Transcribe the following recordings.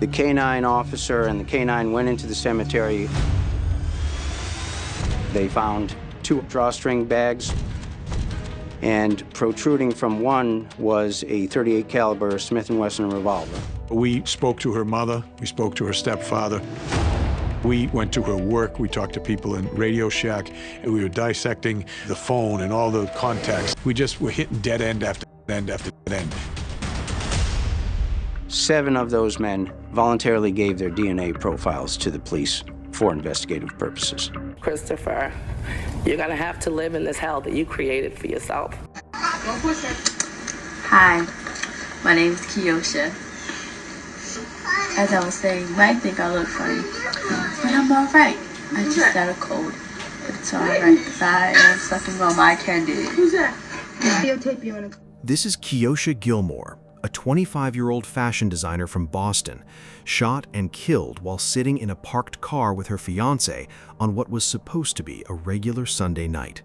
The K-9 officer and the K-9 went into the cemetery. They found 2 drawstring bags, and protruding from one was a .38 caliber Smith & Wesson revolver. We spoke to her mother, we spoke to her stepfather. We went to her work, we talked to people in Radio Shack, and we were dissecting the phone and all the contacts. We just were hitting dead end after end after dead end. 7 of those men voluntarily gave their DNA profiles to the police for investigative purposes. Christopher, you're gonna have to live in this hell that you created for yourself. Hi, my name is Keosha. As I was saying, you might think I look funny, but I'm alright. I just got a cold, but it's alright because I am sucking on my candy. Who's that? Videotape you in a... This is Keosha Gilmore, a 25-year-old fashion designer from Boston, shot and killed while sitting in a parked car with her fiancé on what was supposed to be a regular Sunday night.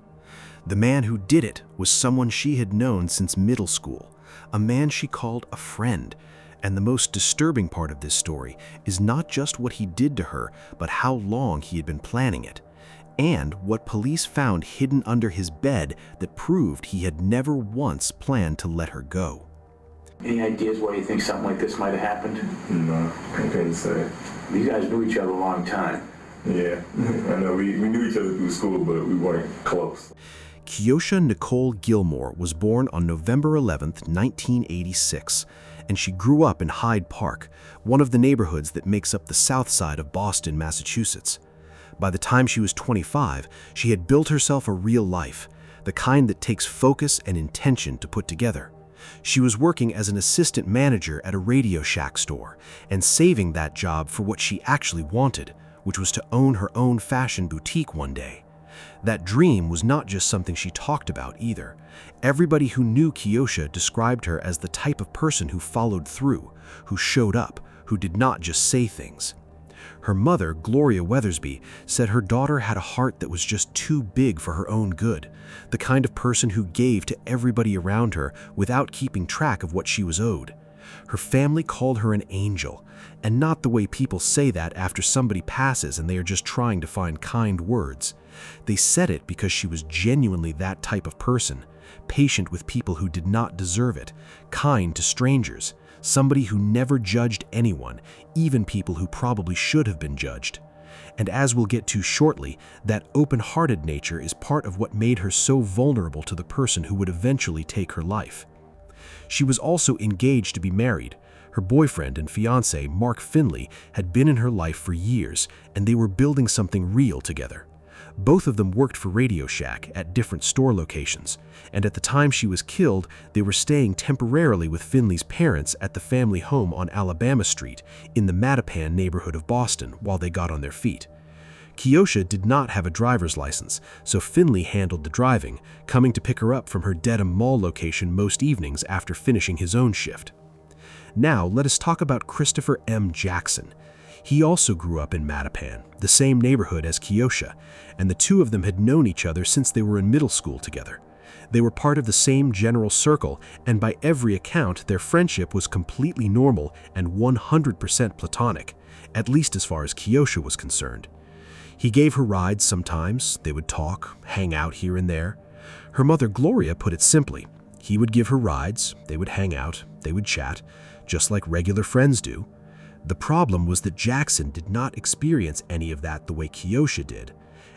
The man who did it was someone she had known since middle school, a man she called a friend. And the most disturbing part of this story is not just what he did to her, but how long he had been planning it, and what police found hidden under his bed that proved he had never once planned to let her go. Any ideas why you think something like this might have happened? No, I can't say. You guys knew each other a long time. Yeah, I know. We knew each other through school, but we weren't close. Keosha Nicole Gilmore was born on November 11th, 1986, and she grew up in Hyde Park, one of the neighborhoods that makes up the south side of Boston, Massachusetts. By the time she was 25, she had built herself a real life, the kind that takes focus and intention to put together. She was working as an assistant manager at a Radio Shack store and saving that job for what she actually wanted, which was to own her own fashion boutique one day. That dream was not just something she talked about either. Everybody who knew Keosha described her as the type of person who followed through, who showed up, who did not just say things. Her mother, Gloria Weathersby, said her daughter had a heart that was just too big for her own good, the kind of person who gave to everybody around her without keeping track of what she was owed. Her family called her an angel, and not the way people say that after somebody passes and they are just trying to find kind words. They said it because she was genuinely that type of person, patient with people who did not deserve it, kind to strangers, somebody who never judged anyone, even people who probably should have been judged. And as we'll get to shortly, that open-hearted nature is part of what made her so vulnerable to the person who would eventually take her life. She was also engaged to be married. Her boyfriend and fiancé, Mark Finley, had been in her life for years, and they were building something real together. Both of them worked for Radio Shack at different store locations, and at the time she was killed, they were staying temporarily with Finley's parents at the family home on Alabama Street in the Mattapan neighborhood of Boston while they got on their feet. Keosha did not have a driver's license, so Finley handled the driving, coming to pick her up from her Dedham Mall location most evenings after finishing his own shift. Now, let us talk about Christopher M. Jackson. He also grew up in Mattapan, the same neighborhood as Keosha, and the two of them had known each other since they were in middle school together. They were part of the same general circle, and by every account, their friendship was completely normal and 100% platonic, at least as far as Keosha was concerned. He gave her rides sometimes, they would talk, hang out here and there. Her mother Gloria put it simply: he would give her rides, they would hang out, they would chat, just like regular friends do. The problem was that Jackson did not experience any of that the way Keosha did.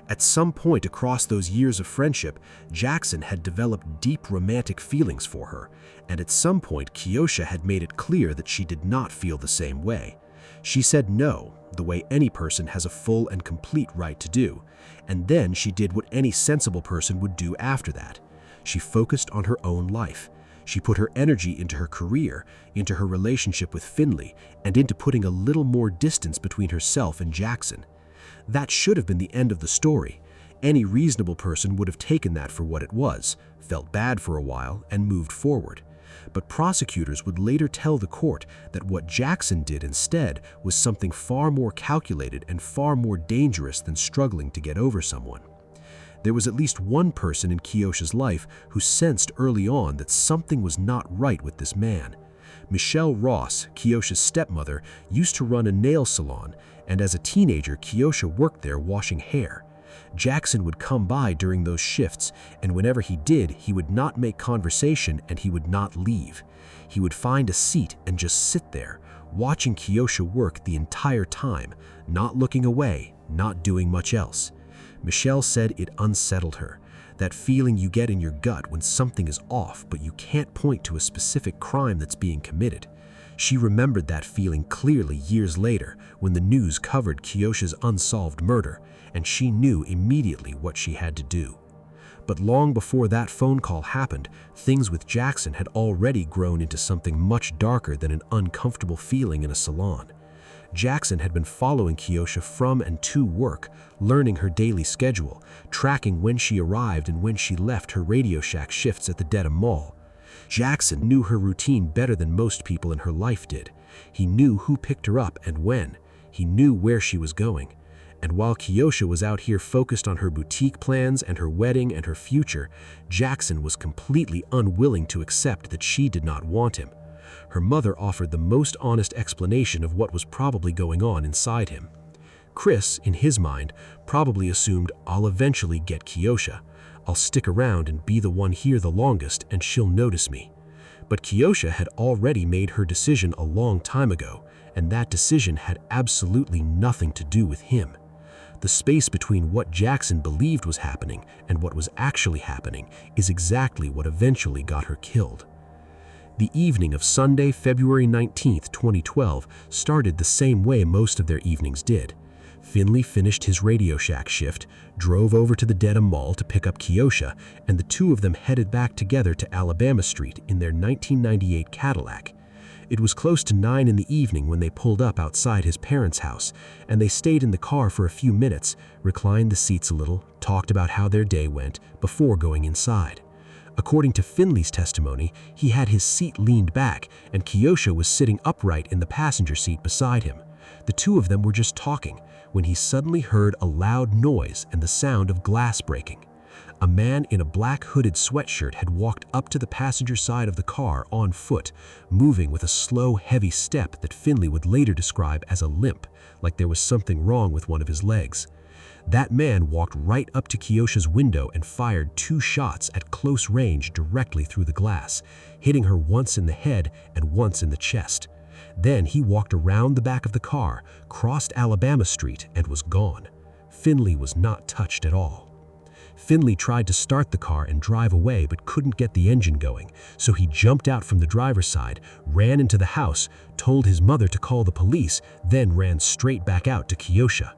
At some point across those years of friendship, Jackson had developed deep romantic feelings for her, and at some point Keosha had made it clear that she did not feel the same way. She said no, the way any person has a full and complete right to do, and then she did what any sensible person would do after that. She focused on her own life. She put her energy into her career, into her relationship with Finley, and into putting a little more distance between herself and Jackson. That should have been the end of the story. Any reasonable person would have taken that for what it was, felt bad for a while, and moved forward. But prosecutors would later tell the court that what Jackson did instead was something far more calculated and far more dangerous than struggling to get over someone. There was at least one person in Keosha's life who sensed early on that something was not right with this man. Michelle Ross, Keosha's stepmother, used to run a nail salon, and as a teenager, Keosha worked there washing hair. Jackson would come by during those shifts, and whenever he did, he would not make conversation and he would not leave. He would find a seat and just sit there, watching Keosha work the entire time, not looking away, not doing much else. Michelle said it unsettled her. That feeling you get in your gut when something is off, but you can't point to a specific crime that's being committed. She remembered that feeling clearly years later when the news covered Keosha's unsolved murder, and she knew immediately what she had to do. But long before that phone call happened, things with Jackson had already grown into something much darker than an uncomfortable feeling in a salon. Jackson had been following Keosha from and to work, learning her daily schedule, tracking when she arrived and when she left her Radio Shack shifts at the Dedham Mall. Jackson knew her routine better than most people in her life did. He knew who picked her up and when. He knew where she was going. And while Keosha was out here focused on her boutique plans and her wedding and her future, Jackson was completely unwilling to accept that she did not want him. Her mother offered the most honest explanation of what was probably going on inside him. Chris, in his mind, probably assumed, "I'll eventually get Keosha. I'll stick around and be the one here the longest and she'll notice me." But Keosha had already made her decision a long time ago, and that decision had absolutely nothing to do with him. The space between what Jackson believed was happening and what was actually happening is exactly what eventually got her killed. The evening of Sunday, February 19th, 2012, started the same way most of their evenings did. Finley finished his Radio Shack shift, drove over to the Dedham Mall to pick up Keosha, and the two of them headed back together to Alabama Street in their 1998 Cadillac. It was close to 9 in the evening when they pulled up outside his parents' house, and they stayed in the car for a few minutes, reclined the seats a little, talked about how their day went, before going inside. According to Finley's testimony, he had his seat leaned back, and Keosha was sitting upright in the passenger seat beside him. The two of them were just talking, when he suddenly heard a loud noise and the sound of glass breaking. A man in a black hooded sweatshirt had walked up to the passenger side of the car on foot, moving with a slow, heavy step that Finley would later describe as a limp, like there was something wrong with one of his legs. That man walked right up to Keosha's window and fired 2 shots at close range directly through the glass, hitting her once in the head and once in the chest. Then he walked around the back of the car, crossed Alabama Street, and was gone. Finley was not touched at all. Finley tried to start the car and drive away but couldn't get the engine going, so he jumped out from the driver's side, ran into the house, told his mother to call the police, then ran straight back out to Keosha.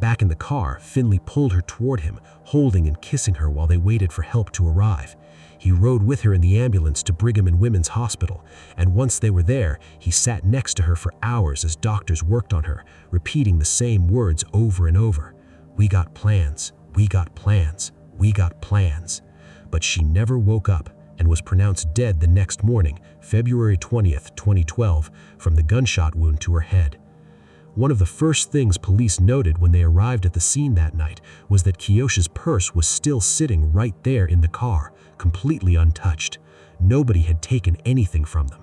Back in the car, Finley pulled her toward him, holding and kissing her while they waited for help to arrive. He rode with her in the ambulance to Brigham and Women's Hospital, and once they were there, he sat next to her for hours as doctors worked on her, repeating the same words over and over. "We got plans, we got plans, we got plans." But she never woke up and was pronounced dead the next morning, February 20th, 2012, from the gunshot wound to her head. One of the first things police noted when they arrived at the scene that night was that Keosha's purse was still sitting right there in the car, completely untouched. Nobody had taken anything from them.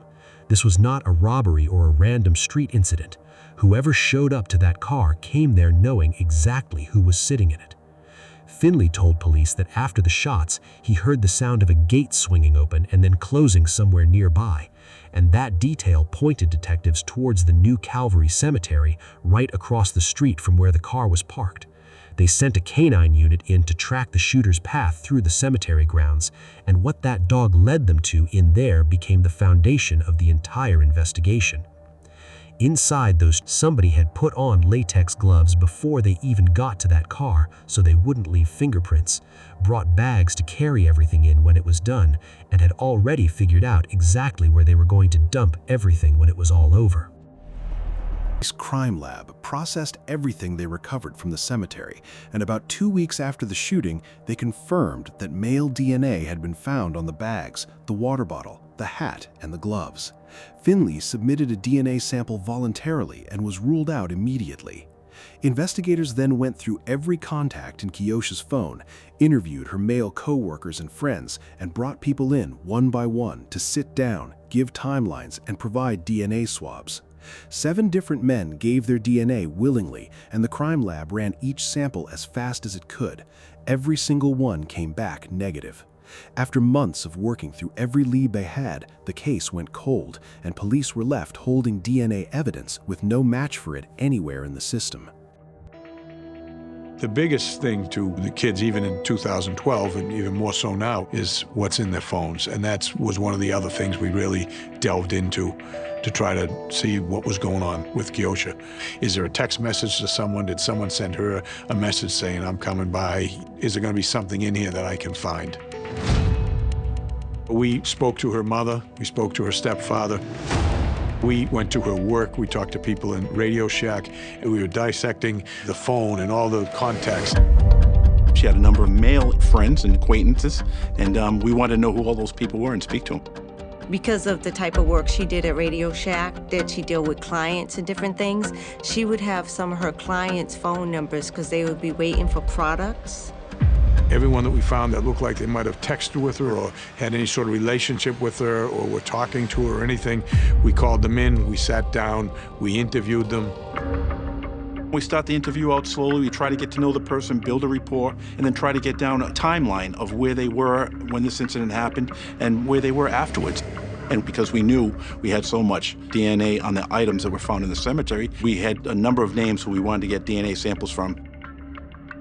This was not a robbery or a random street incident. Whoever showed up to that car came there knowing exactly who was sitting in it. Finley told police that after the shots, he heard the sound of a gate swinging open and then closing somewhere nearby, and that detail pointed detectives towards the New Calvary Cemetery right across the street from where the car was parked. They sent a canine unit in to track the shooter's path through the cemetery grounds, and what that dog led them to in there became the foundation of the entire investigation. Inside those, somebody had put on latex gloves before they even got to that car so they wouldn't leave fingerprints, brought bags to carry everything in when it was done, and had already figured out exactly where they were going to dump everything when it was all over. The crime lab processed everything they recovered from the cemetery, and about 2 weeks after the shooting, they confirmed that male DNA had been found on the bags, the water bottle, the hat, and the gloves. Finley submitted a DNA sample voluntarily and was ruled out immediately. Investigators then went through every contact in Keosha's phone, interviewed her male co-workers and friends, and brought people in one by one to sit down, give timelines, and provide DNA swabs. 7 different men gave their DNA willingly, and the crime lab ran each sample as fast as it could. Every single one came back negative. After months of working through every lead they had, the case went cold, and police were left holding DNA evidence with no match for it anywhere in the system. The biggest thing to the kids, even in 2012, and even more so now, is what's in their phones. And that was one of the other things we really delved into to try to see what was going on with Keosha. Is there a text message to someone? Did someone send her a message saying, I'm coming by? Is there going to be something in here that I can find? We spoke to her mother. We spoke to her stepfather. We went to her work, we talked to people in Radio Shack, and we were dissecting the phone and all the contacts. She had a number of male friends and acquaintances, and we wanted to know who all those people were and speak to them. Because of the type of work she did at Radio Shack, that she dealt with clients and different things, she would have some of her clients' phone numbers because they would be waiting for products. Everyone that we found that looked like they might have texted with her or had any sort of relationship with her or were talking to her or anything, we called them in, we sat down, we interviewed them. We start the interview out slowly, we try to get to know the person, build a rapport, and then try to get down a timeline of where they were when this incident happened and where they were afterwards. And because we knew we had so much DNA on the items that were found in the cemetery, we had a number of names who we wanted to get DNA samples from.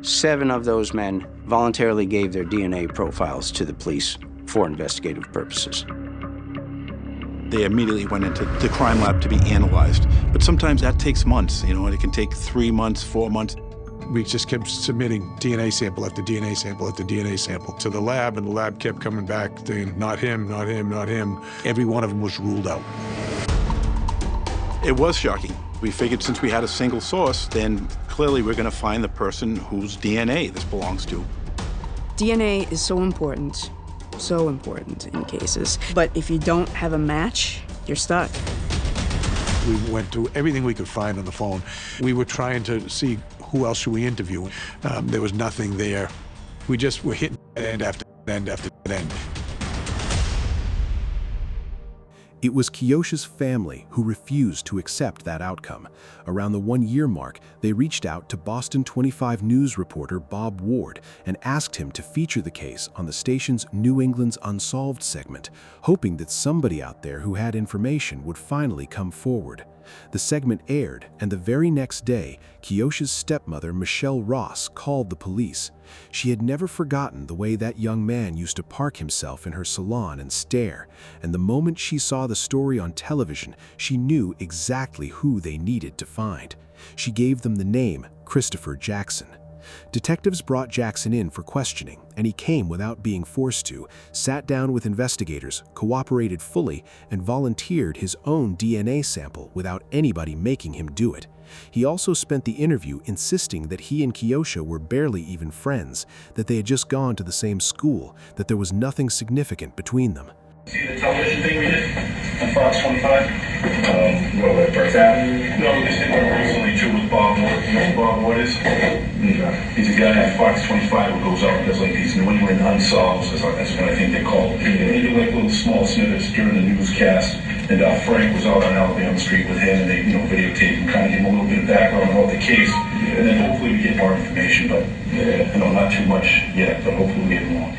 7 of those men voluntarily gave their DNA profiles to the police for investigative purposes. They immediately went into the crime lab to be analyzed. But sometimes that takes months, you know, and it can take 3 months, 4 months. We just kept submitting DNA sample after DNA sample after DNA sample to the lab, and the lab kept coming back saying, not him, not him, not him. Every one of them was ruled out. It was shocking. We figured since we had a single source, then clearly we're going to find the person whose DNA this belongs to. DNA is so important in cases. But if you don't have a match, you're stuck. We went through everything we could find on the phone. We were trying to see who else should we interview. There was nothing there. We just were hitting end after end after end. It was Keosha's family who refused to accept that outcome. Around the 1-year mark, they reached out to Boston 25 News reporter Bob Ward and asked him to feature the case on the station's New England's Unsolved segment, hoping that somebody out there who had information would finally come forward. The segment aired, and the very next day, Keosha's stepmother, Michelle Ross, called the police. She had never forgotten the way that young man used to park himself in her salon and stare, and the moment she saw the story on television, she knew exactly who they needed to find. She gave them the name Christopher Jackson. Detectives brought Jackson in for questioning, and he came without being forced to, sat down with investigators, cooperated fully, and volunteered his own DNA sample without anybody making him do it. He also spent the interview insisting that he and Keosha were barely even friends, that they had just gone to the same school, that there was nothing significant between them. See the television thing we did on Fox 25? What, like First Avenue? No, this thing we recently too with Bob Ward. You know who Bob Ward is? Okay. He's a guy on Fox 25 who goes out and does like these New England Unsolved, that's what I think they're called. And they do like little small snippets during the newscast. And Frank was out on Alabama Street with him, and they, videotaped him, kind of give him a little bit of background about the case. And then hopefully we get more information, but not too much yet, but hopefully we get more.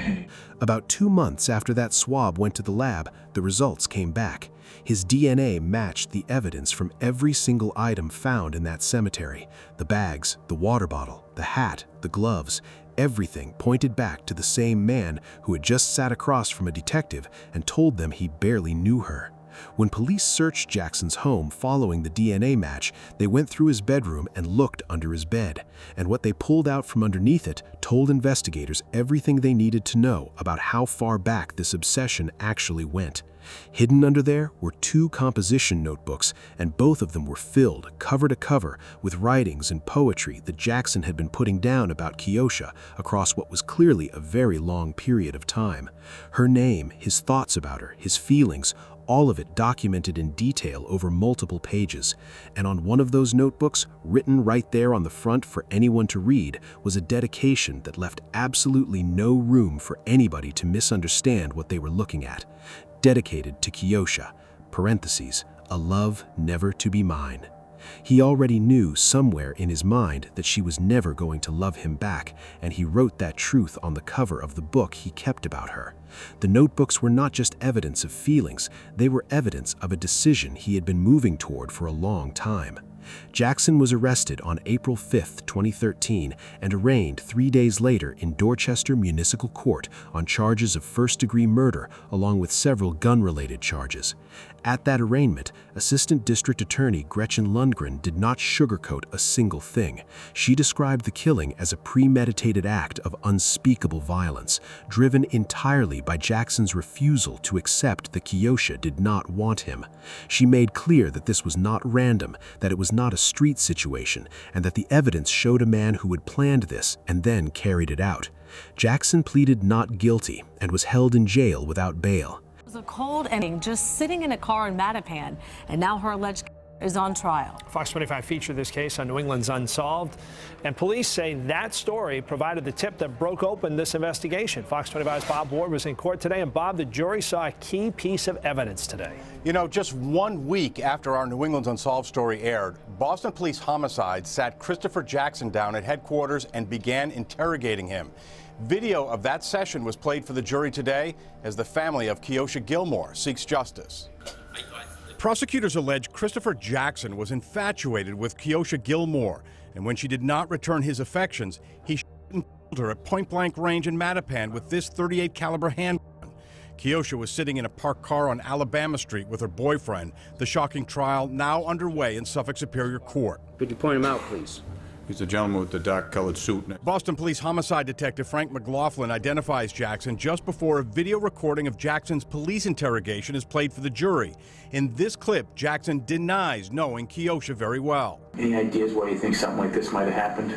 About 2 months after that swab went to the lab, the results came back. His DNA matched the evidence from every single item found in that cemetery. The bags, the water bottle, the hat, the gloves, everything pointed back to the same man who had just sat across from a detective and told them he barely knew her. When police searched Jackson's home following the DNA match, they went through his bedroom and looked under his bed, and what they pulled out from underneath it told investigators everything they needed to know about how far back this obsession actually went. Hidden under there were 2 composition notebooks, and both of them were filled, cover to cover, with writings and poetry that Jackson had been putting down about Keosha across what was clearly a very long period of time. Her name, his thoughts about her, his feelings, all of it documented in detail over multiple pages. And on one of those notebooks, written right there on the front for anyone to read, was a dedication that left absolutely no room for anybody to misunderstand what they were looking at. dedicated to Keosha, parentheses, a love never to be mine. He already knew somewhere in his mind that she was never going to love him back, and he wrote that truth on the cover of the book he kept about her. The notebooks were not just evidence of feelings, they were evidence of a decision he had been moving toward for a long time. Jackson was arrested on April 5, 2013, and arraigned 3 days later in Dorchester Municipal Court on charges of first-degree murder, along with several gun-related charges. At that arraignment, Assistant District Attorney Gretchen Lundgren did not sugarcoat a single thing. She described the killing as a premeditated act of unspeakable violence, driven entirely by Jackson's refusal to accept that Keosha did not want him. She made clear that this was not random, that it was not a street situation, and that the evidence showed a man who had planned this and then carried it out. Jackson pleaded not guilty and was held in jail without bail. It was a cold ending, just sitting in a car in Mattapan, and now her alleged is on trial. Fox 25 featured this case on New England's Unsolved, and police say that story provided the tip that broke open this investigation. Fox 25's Bob Ward was in court today, and Bob, the jury saw a key piece of evidence today. You know, just 1 week after our New England's Unsolved story aired, Boston Police Homicide sat Christopher Jackson down at headquarters and began interrogating him. Video of that session was played for the jury today as the family of Keosha Gilmore seeks justice. Prosecutors allege Christopher Jackson was infatuated with Keosha Gilmore, and when she did not return his affections, he shot and killed her at point-blank range in Mattapan with this .38 caliber handgun. Keosha was sitting in a parked car on Alabama Street with her boyfriend. The shocking trial now underway in Suffolk Superior Court. Could you point him out, please? He's the gentleman with the dark-colored suit. Boston Police Homicide Detective Frank McLaughlin identifies Jackson just before a video recording of Jackson's police interrogation is played for the jury. In this clip, Jackson denies knowing Keosha very well. Any ideas why you think something like this might have happened?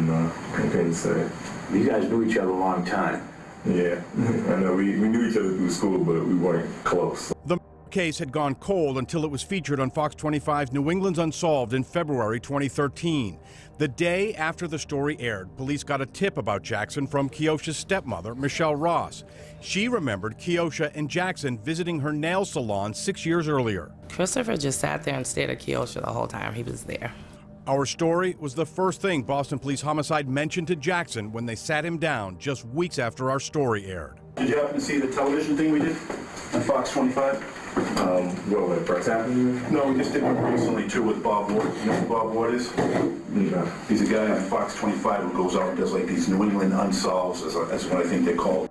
No, I couldn't say. You guys knew each other a long time. Yeah, I know we knew each other through school, but we weren't close. The case had gone cold until it was featured on Fox 25's New England's Unsolved in February 2013. The day after the story aired, police got a tip about Jackson from Keosha's stepmother, Michelle Ross. She remembered Keosha and Jackson visiting her nail salon 6 years earlier. Christopher just sat there and stared at Keosha the whole time he was there. Our story was the first thing Boston Police Homicide mentioned to Jackson when they sat him down just weeks after our story aired. Did you happen to see the television thing we did on Fox 25? What, like Brett's happening? No, we just did one recently too with Bob Ward. You know who Bob Ward is? No. He's a guy on Fox 25 who goes out and does like these New England Unsolved, as what I think they're called.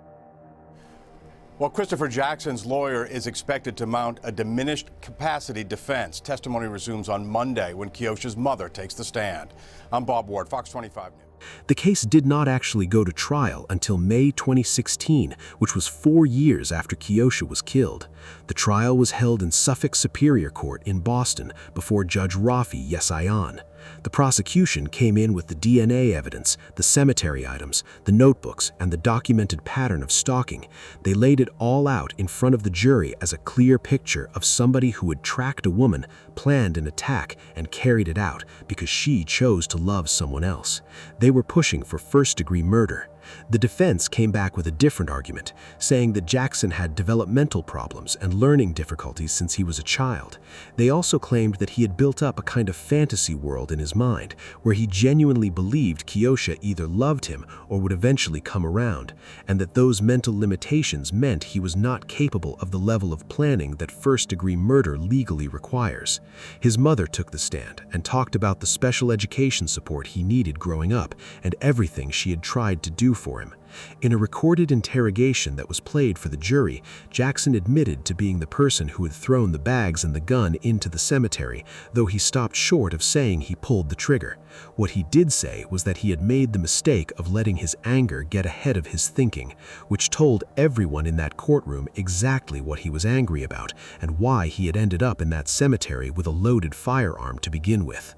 Well, Christopher Jackson's lawyer is expected to mount a diminished capacity defense. Testimony resumes on Monday when Keosha's mother takes the stand. I'm Bob Ward, Fox 25 News. The case did not actually go to trial until May 2016, which was 4 years after Keosha was killed. The trial was held in Suffolk Superior Court in Boston before Judge Rafi Yesayan. The prosecution came in with the DNA evidence, the cemetery items, the notebooks, and the documented pattern of stalking. They laid it all out in front of the jury as a clear picture of somebody who had tracked a woman, planned an attack, and carried it out because she chose to love someone else. They were pushing for first-degree murder. The defense came back with a different argument, saying that Jackson had developmental problems and learning difficulties since he was a child. They also claimed that he had built up a kind of fantasy world in his mind, where he genuinely believed Keosha either loved him or would eventually come around, and that those mental limitations meant he was not capable of the level of planning that first-degree murder legally requires. His mother took the stand and talked about the special education support he needed growing up and everything she had tried to do for him. In a recorded interrogation that was played for the jury, Jackson admitted to being the person who had thrown the bags and the gun into the cemetery, though he stopped short of saying he pulled the trigger. What he did say was that he had made the mistake of letting his anger get ahead of his thinking, which told everyone in that courtroom exactly what he was angry about and why he had ended up in that cemetery with a loaded firearm to begin with.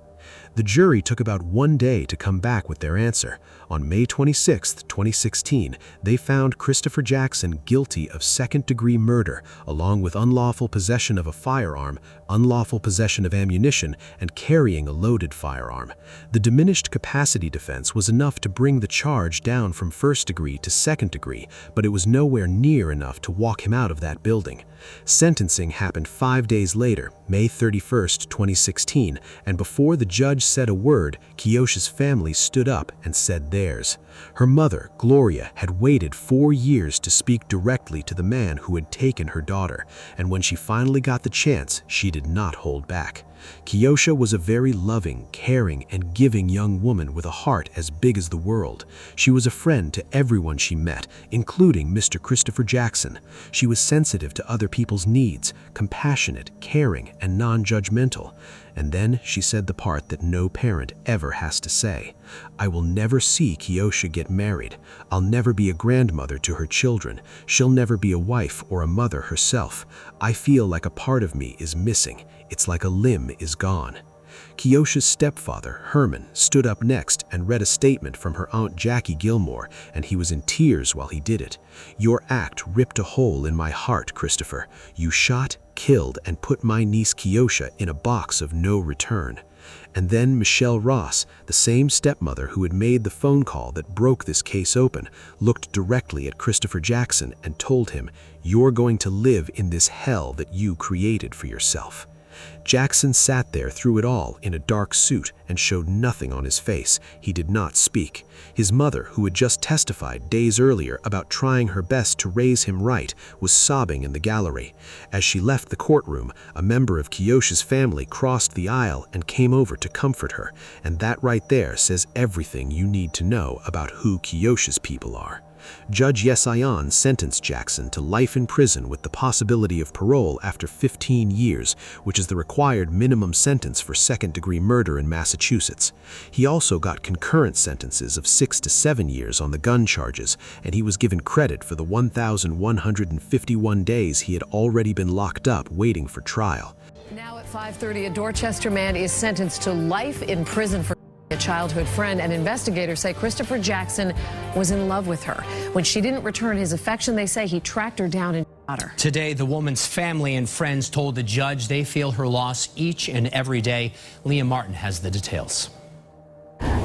The jury took about 1 day to come back with their answer. On May 26, 2016, they found Christopher Jackson guilty of second-degree murder, along with unlawful possession of a firearm, unlawful possession of ammunition, and carrying a loaded firearm. The diminished capacity defense was enough to bring the charge down from first degree to second degree, but it was nowhere near enough to walk him out of that building. Sentencing happened 5 days later, May 31, 2016, and before the judge said a word, Keosha's family stood up and said theirs. Her mother, Gloria, had waited 4 years to speak directly to the man who had taken her daughter, and when she finally got the chance, she did not hold back. Keosha was a very loving, caring, and giving young woman with a heart as big as the world. She was a friend to everyone she met, including Mr. Christopher Jackson. She was sensitive to other people's needs, compassionate, caring, and non-judgmental. And then she said the part that no parent ever has to say. I will never see Keosha get married. I'll never be a grandmother to her children. She'll never be a wife or a mother herself. I feel like a part of me is missing. It's like a limb is gone. Keosha's stepfather, Herman, stood up next and read a statement from her Aunt Jackie Gilmore, and he was in tears while he did it. Your act ripped a hole in my heart, Christopher. You shot, killed, and put my niece Keosha in a box of no return. And then Michelle Ross, the same stepmother who had made the phone call that broke this case open, looked directly at Christopher Jackson and told him, "You're going to live in this hell that you created for yourself." Jackson sat there through it all in a dark suit and showed nothing on his face. He did not speak. His mother, who had just testified days earlier about trying her best to raise him right, was sobbing in the gallery. As she left the courtroom, a member of Keosha's family crossed the aisle and came over to comfort her, and that right there says everything you need to know about who Keosha's people are. Judge Yesayan sentenced Jackson to life in prison with the possibility of parole after 15 years, which is the required minimum sentence for second-degree murder in Massachusetts. He also got concurrent sentences of 6 to 7 years on the gun charges, and he was given credit for the 1,151 days he had already been locked up waiting for trial. Now at 5:30, a Dorchester man is sentenced to life in prison for a childhood friend, and investigators say Christopher Jackson was in love with her. When she didn't return his affection, they say he tracked her down and shot her. Today, the woman's family and friends told the judge they feel her loss each and every day. Leah Martin has the details.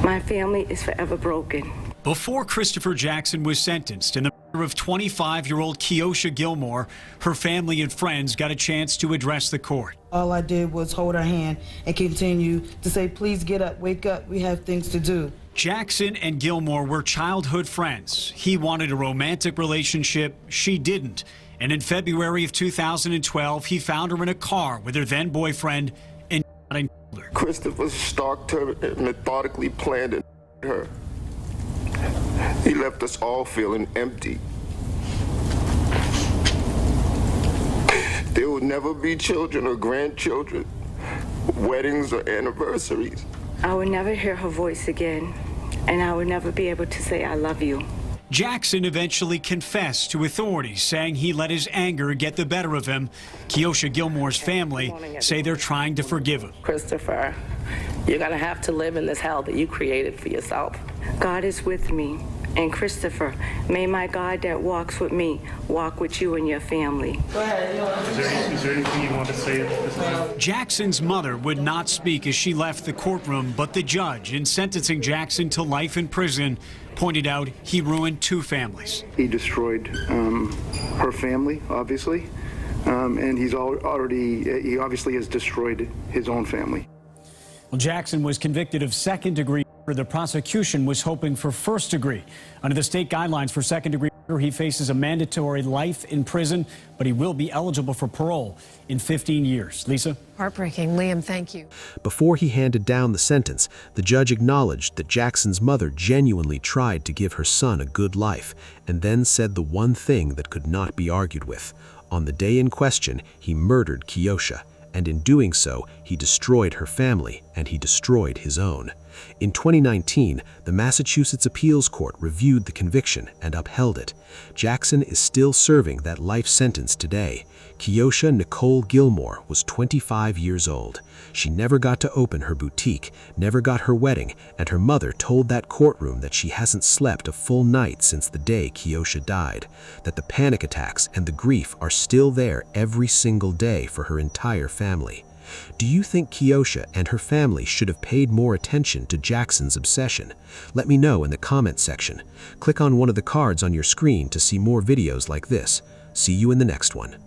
My family is forever broken. Before Christopher Jackson was sentenced in the murder of 25-year-old Keosha Gilmore, her family and friends got a chance to address the court. All I did was hold her hand and continue to say, please get up, wake up, we have things to do. Jackson and Gilmore were childhood friends. He wanted a romantic relationship, she didn't. And in February of 2012, he found her in a car with her then boyfriend and killed her. Christopher stalked her and methodically planned and her. He left us all feeling empty. There will never be children or grandchildren, weddings or anniversaries. I will never hear her voice again, and I will never be able to say I love you. Jackson eventually confessed to authorities, saying he let his anger get the better of him. Keosha Gilmore's family say they're trying to forgive him. Christopher, you're going to have to live in this hell that you created for yourself. God is with me. And Christopher, may my God that walks with me walk with you and your family. Go ahead. Is there anything you want to say at this time? Jackson's mother would not speak as she left the courtroom, but the judge, in sentencing Jackson to life in prison, pointed out he ruined 2 families. He destroyed her family, obviously, and he obviously has destroyed his own family. Well, Jackson was convicted of second-degree murder. The prosecution was hoping for first degree. Under the state guidelines for second-degree murder, he faces a mandatory life in prison, but he will be eligible for parole in 15 years. Lisa? Heartbreaking. Liam, thank you. Before he handed down the sentence, the judge acknowledged that Jackson's mother genuinely tried to give her son a good life, and then said the one thing that could not be argued with. On the day in question, he murdered Keosha, and in doing so, he destroyed her family and he destroyed his own. In 2019, the Massachusetts Appeals Court reviewed the conviction and upheld it. Jackson is still serving that life sentence today. Keosha Nicole Gilmore was 25 years old. She never got to open her boutique, never got her wedding, and her mother told that courtroom that she hasn't slept a full night since the day Keosha died, that the panic attacks and the grief are still there every single day for her entire family. Do you think Keosha and her family should have paid more attention to Jackson's obsession? Let me know in the comment section. Click on one of the cards on your screen to see more videos like this. See you in the next one.